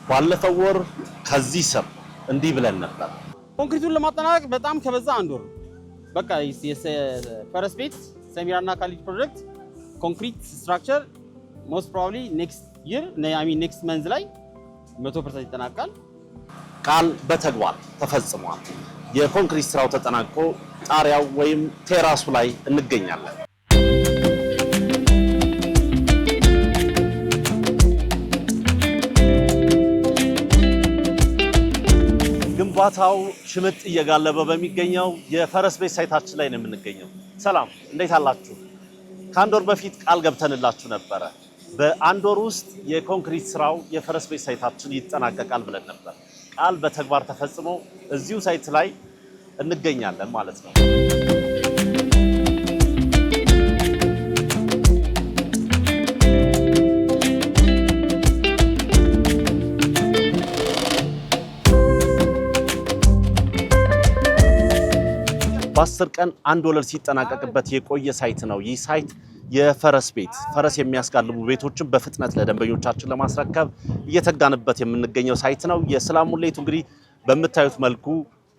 ባለፈው ወር ከዚህ ስር እንዲህ ብለን ነበር። ኮንክሪቱን ለማጠናቀቅ በጣም ከበዛ አንድ ወር በቃ ፈረስ ቤት ሰሚራና ካሊድ ፕሮጀክት ኮንክሪት ስትራክቸር ሞስት ፕሮባብሊ ኔክስት መንዝ ላይ 100% ይጠናቀቃል። ቃል በተግባር ተፈጽሟል። የኮንክሪት ስራው ተጠናቆ ጣሪያው ወይም ቴራሱ ላይ እንገኛለን። ግንባታው ሽምጥ እየጋለበ በሚገኘው የፈረስ ቤት ሳይታችን ላይ ነው የምንገኘው። ሰላም፣ እንዴት አላችሁ? ከአንድ ወር በፊት ቃል ገብተንላችሁ ነበረ። በአንድ ወር ውስጥ የኮንክሪት ስራው የፈረስ ቤት ሳይታችን ይጠናቀቃል ብለን ነበር። ቃል በተግባር ተፈጽሞ እዚሁ ሳይት ላይ እንገኛለን ማለት ነው። በ10 ቀን አንድ ወለል ሲጠናቀቅበት የቆየ ሳይት ነው። ይህ ሳይት የፈረስ ቤት ፈረስ የሚያስጋልቡ ቤቶችን በፍጥነት ለደንበኞቻችን ለማስረከብ እየተጋንበት የምንገኘው ሳይት ነው። የሰላም ሙሌቱ እንግዲህ በምታዩት መልኩ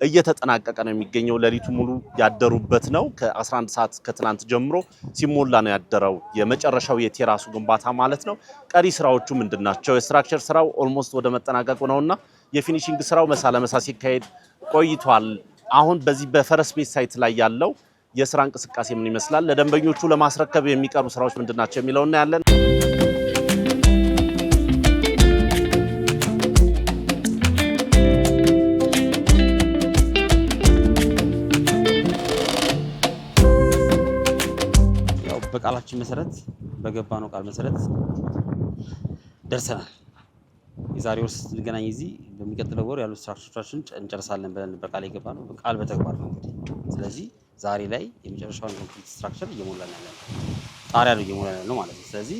እየተጠናቀቀ ነው የሚገኘው። ሌሊቱ ሙሉ ያደሩበት ነው። ከ11 ሰዓት ከትናንት ጀምሮ ሲሞላ ነው ያደረው። የመጨረሻው የቴራሱ ግንባታ ማለት ነው። ቀሪ ስራዎቹ ምንድናቸው? የስትራክቸር ስራው ኦልሞስት ወደ መጠናቀቁ ነውና የፊኒሺንግ ስራው መሳ ለመሳ ሲካሄድ ቆይቷል። አሁን በዚህ በፈረስ ቤት ሳይት ላይ ያለው የስራ እንቅስቃሴ ምን ይመስላል? ለደንበኞቹ ለማስረከብ የሚቀሩ ስራዎች ምንድናቸው የሚለው እናያለን። ያው በቃላችን መሰረት በገባነው ቃል መሰረት ደርሰናል። የዛሬ ወር ስንገናኝ እዚህ በሚቀጥለው ወር ያሉ ስትራክቸሮችን እንጨርሳለን ብለን በቃል የገባነው ቃል በተግባር ነው እንግዲህ። ስለዚህ ዛሬ ላይ የመጨረሻውን ኮንክሪት ስትራክቸር እየሞላን ያለ ነው። ጣሪያ ነው እየሞላን ያለው ማለት ነው። ስለዚህ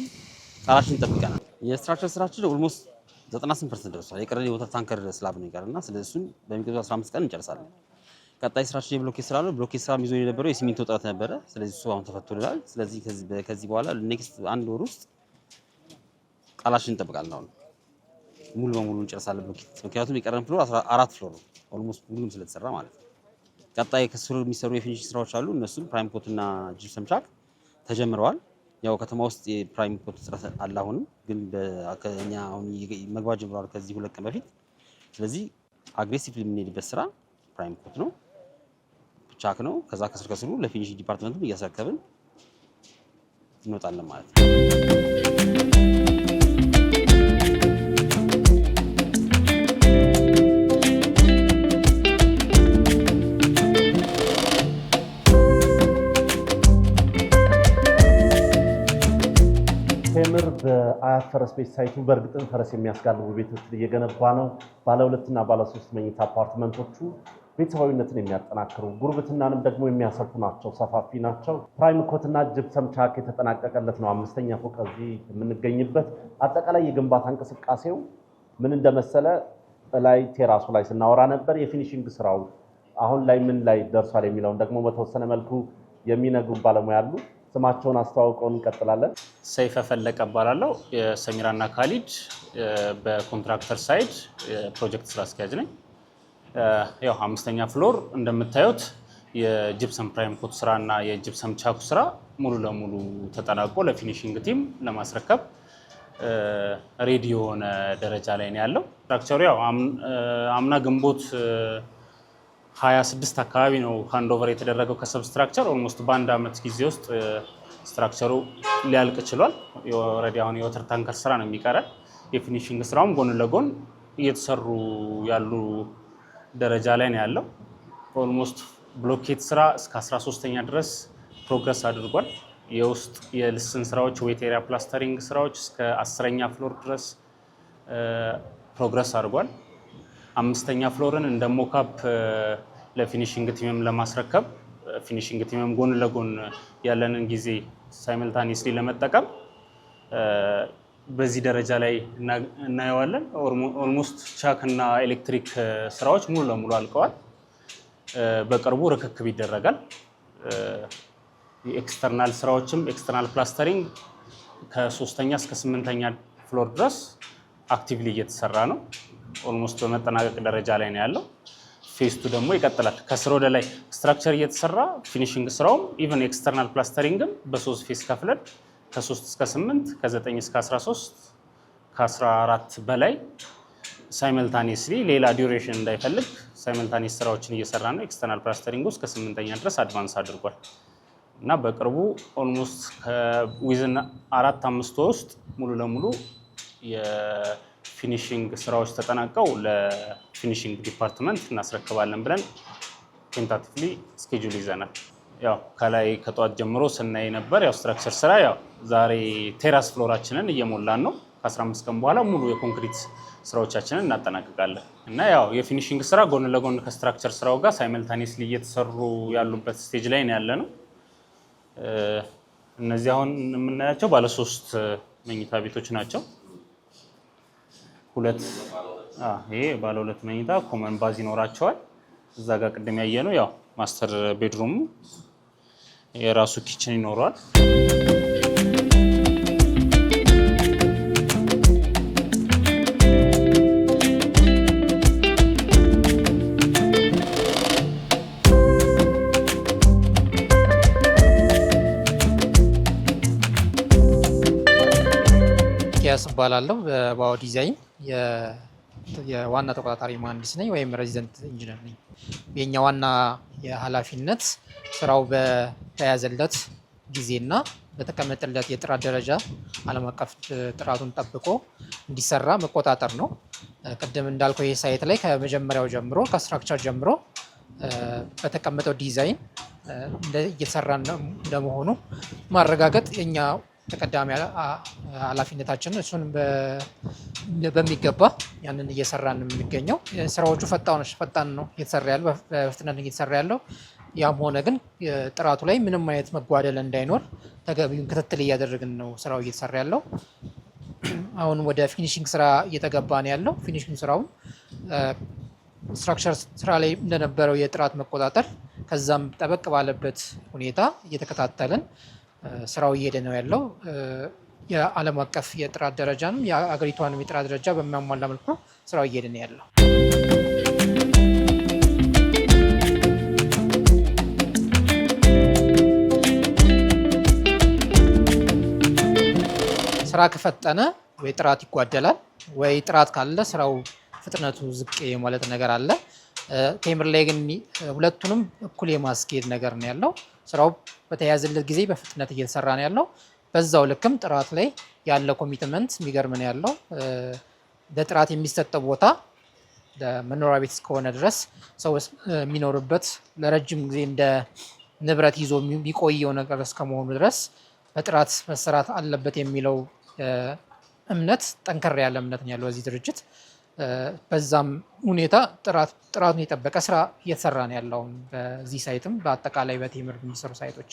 ቃላችንን ጠብቀናል። የስትራክቸር ስራችን ኦልሞስት 98% ደርሷል። የቀረን የወተር ታንከር ስላብ ነው ይቀርና ስለዚህ እሱን በሚቀጥለው 15 ቀን እንጨርሳለን። ቀጣይ ስራችን የብሎኬት ስራ ነው። ብሎኬት ስራ ይዞ የነበረው የሲሚንቶ እጥረት ነበረ። ስለዚህ እሱ አሁን ተፈቶልናል። ስለዚህ ከዚህ በኋላ ኔክስት አንድ ወር ውስጥ ቃላችንን እንጠብቃለን ነው ሙሉ በሙሉ እንጨርሳለን ብሎኬት። ምክንያቱም የቀረን ፍሎር 4 ፍሎር ነው ኦልሞስት ሁሉም ስለተሰራ ማለት ነው። ቀጣይ ከስሩ የሚሰሩ የፊኒሺንግ ስራዎች አሉ። እነሱም ፕራይም ኮት እና ጂፕሰም ቻክ ተጀምረዋል። ያው ከተማ ውስጥ የፕራይም ኮት ስራ አለ አሁንም ግን በእኛ አሁን መግባት ጀምረዋል ከዚህ 2 ቀን በፊት። ስለዚህ አግሬሲቭሊ የምንሄድበት ስራ ፕራይም ኮት ነው፣ ቻክ ነው። ከዛ ከስሩ ለፊኒሺንግ ዲፓርትመንቱ እያስረከብን እንወጣለን ማለት ነው። በአያት ፈረስ ቤት ሳይቱ በእርግጥም ፈረስ የሚያስጋልቡ ቤቶችን እየገነባ ነው። ባለ 2 እና ባለ 3 መኝታ አፓርትመንቶቹ ቤተሰባዊነትን የሚያጠናክሩ ጉርብትናንም ደግሞ የሚያሰፉ ናቸው። ሰፋፊ ናቸው። ፕራይም ኮትና ጅፕሰም ቻክ የተጠናቀቀለት ነው 5ኛ ፎቅ እዚህ የምንገኝበት። አጠቃላይ የግንባታ እንቅስቃሴው ምን እንደመሰለ ላይ ቴራሱ ላይ ስናወራ ነበር። የፊኒሺንግ ስራው አሁን ላይ ምን ላይ ደርሷል የሚለውን ደግሞ በተወሰነ መልኩ የሚነግሩ ባለሙያ አሉ። ስማቸውን አስተዋውቀውን እንቀጥላለን። ሰይፈ ፈለቀ እባላለሁ። የሰሚራና ካሊድ በኮንትራክተር ሳይድ ፕሮጀክት ስራ አስኪያጅ ነኝ። ያው 5ኛ ፍሎር እንደምታዩት የጂፕሰም ፕራይም ኮት ስራና የጂፕሰም ቻኩ ስራ ሙሉ ለሙሉ ተጠናቆ ለፊኒሺንግ ቲም ለማስረከብ ሬዲ የሆነ ደረጃ ላይ ነው ያለው። ስትራክቸሩ ያው አምና ግንቦት 26 አካባቢ ነው ሃንዶቨር የተደረገው ከሰብስትራክቸር። ኦልሞስት በአንድ አመት ጊዜ ውስጥ ስትራክቸሩ ሊያልቅ ችሏል። ኦልሬዲ አሁን የወተር ታንከር ስራ ነው የሚቀረን። የፊኒሺንግ ስራውም ጎን ለጎን እየተሰሩ ያሉ ደረጃ ላይ ነው ያለው። ኦልሞስት ብሎኬት ስራ እስከ 13ኛ ድረስ ፕሮግረስ አድርጓል። የውስጥ የልስን ስራዎች ዌት ኤሪያ ፕላስተሪንግ ስራዎች እስከ 10ኛ ፍሎር ድረስ ፕሮግረስ አድርጓል። 5ኛ ፍሎርን እንደ ሞካፕ ለፊኒሺንግ ቲምም ለማስረከብ ፊኒሺንግ ቲምም ጎን ለጎን ያለንን ጊዜ ሳይመልታኒስሊ ለመጠቀም በዚህ ደረጃ ላይ እናየዋለን። ኦልሞስት ቻክ እና ኤሌክትሪክ ስራዎች ሙሉ ለሙሉ አልቀዋል። በቅርቡ ርክክብ ይደረጋል። የኤክስተርናል ስራዎችም ኤክስተርናል ፕላስተሪንግ ከ3ኛ እስከ 8ኛ ፍሎር ድረስ አክቲቭሊ እየተሰራ ነው። ኦልሞስት በመጠናቀቅ ደረጃ ላይ ነው ያለው። ፌስቱ ደግሞ ይቀጥላል። ከስር ወደ ላይ ስትራክቸር እየተሰራ ፊኒሽንግ ስራውም ኢቨን ኤክስተርናል ፕላስተሪንግም በ3 ፌስ ከፍለን ከ3 እስከ 8 ከ9 እስከ 13 ከ14 በላይ ሳይመልታኒየስሊ ሌላ ዲዩሬሽን እንዳይፈልግ ሳይመልታኒየስ ስራዎችን እየሰራ ነው። ኤክስተርናል ፕላስተሪንግ እስከ 8ኛ ድረስ አድቫንስ አድርጓል እና በቅርቡ ኦልሞስት ዊዝን 4-5 ውስጥ ሙሉ ለሙሉ የፊኒሽንግ ስራዎች ተጠናቀው ለፊኒሽንግ ዲፓርትመንት እናስረክባለን ብለን ቴንታቲቭሊ ስኬጁል ይዘናል። ያው ከላይ ከጠዋት ጀምሮ ስናይ ነበር። ያው ስትራክቸር ስራ ያው ዛሬ ቴራስ ፍሎራችንን እየሞላን ነው። ከ15 ቀን በኋላ ሙሉ የኮንክሪት ስራዎቻችንን እናጠናቅቃለን እና ያው የፊኒሽንግ ስራ ጎን ለጎን ከስትራክቸር ስራው ጋር ሳይመልታኒየስሊ እየተሰሩ ያሉበት ስቴጅ ላይ ነው ያለ ነው። እነዚህ አሁን የምናያቸው ባለ 3 መኝታ ቤቶች ናቸው። ይሄ ባለ 2 መኝታ ኮመን ባዝ ይኖራቸዋል። እዛ ጋር ቅድም ያየነው ያው ማስተር ቤድሩሙ የራሱ ኪችን ይኖረዋል። ሚኪያስ እባላለሁ። በባኦ ዲዛይን የዋና ተቆጣጣሪ መሀንዲስ ነኝ ወይም ሬዚደንት ኢንጂነር ነኝ። የኛ ዋና የኃላፊነት ስራው በተያዘለት ጊዜና በተቀመጠለት የጥራት ደረጃ ዓለም አቀፍ ጥራቱን ጠብቆ እንዲሰራ መቆጣጠር ነው። ቅድም እንዳልከው ይህ ሳይት ላይ ከመጀመሪያው ጀምሮ ከስትራክቸር ጀምሮ በተቀመጠው ዲዛይን እየተሰራ እንደመሆኑ ማረጋገጥ የኛ ተቀዳሚ ኃላፊነታችን። እሱን በሚገባ ያንን እየሰራን የምንገኘው። ስራዎቹ ፈጣን ነው እየተሰራ ያለው፣ በፍጥነት እየተሰራ ያለው። ያም ሆነ ግን ጥራቱ ላይ ምንም አይነት መጓደል እንዳይኖር ተገቢውን ክትትል እያደረግን ነው ስራው እየተሰራ ያለው። አሁን ወደ ፊኒሽንግ ስራ እየተገባ ነው ያለው። ፊኒሽንግ ስራውን ስትራክቸር ስራ ላይ እንደነበረው የጥራት መቆጣጠር ከዛም ጠበቅ ባለበት ሁኔታ እየተከታተልን ስራው እየሄደ ነው ያለው። የዓለም አቀፍ የጥራት ደረጃንም የአገሪቷንም የጥራት ደረጃ በሚያሟላ መልኩ ስራው እየሄደ ነው ያለው። ስራ ከፈጠነ ወይ ጥራት ይጓደላል፣ ወይ ጥራት ካለ ስራው ፍጥነቱ ዝቅ ማለት ነገር አለ። ቴምር ላይ ግን ሁለቱንም እኩል የማስኬድ ነገር ነው ያለው። ስራው በተያያዘለት ጊዜ በፍጥነት እየተሰራ ነው ያለው። በዛው ልክም ጥራት ላይ ያለ ኮሚትመንት የሚገርም ነው ያለው። ለጥራት የሚሰጠው ቦታ ለመኖሪያ ቤት እስከሆነ ድረስ ሰው የሚኖርበት ለረጅም ጊዜ እንደ ንብረት ይዞ የሚቆየው ነገር እስከመሆኑ ድረስ በጥራት መሰራት አለበት የሚለው እምነት ጠንከር ያለ እምነት ነው ያለው በዚህ ድርጅት። በዛም ሁኔታ ጥራቱን የጠበቀ ስራ እየተሰራ ነው ያለው በዚህ ሳይትም በአጠቃላይ በቴምር የሚሰሩ ሳይቶች።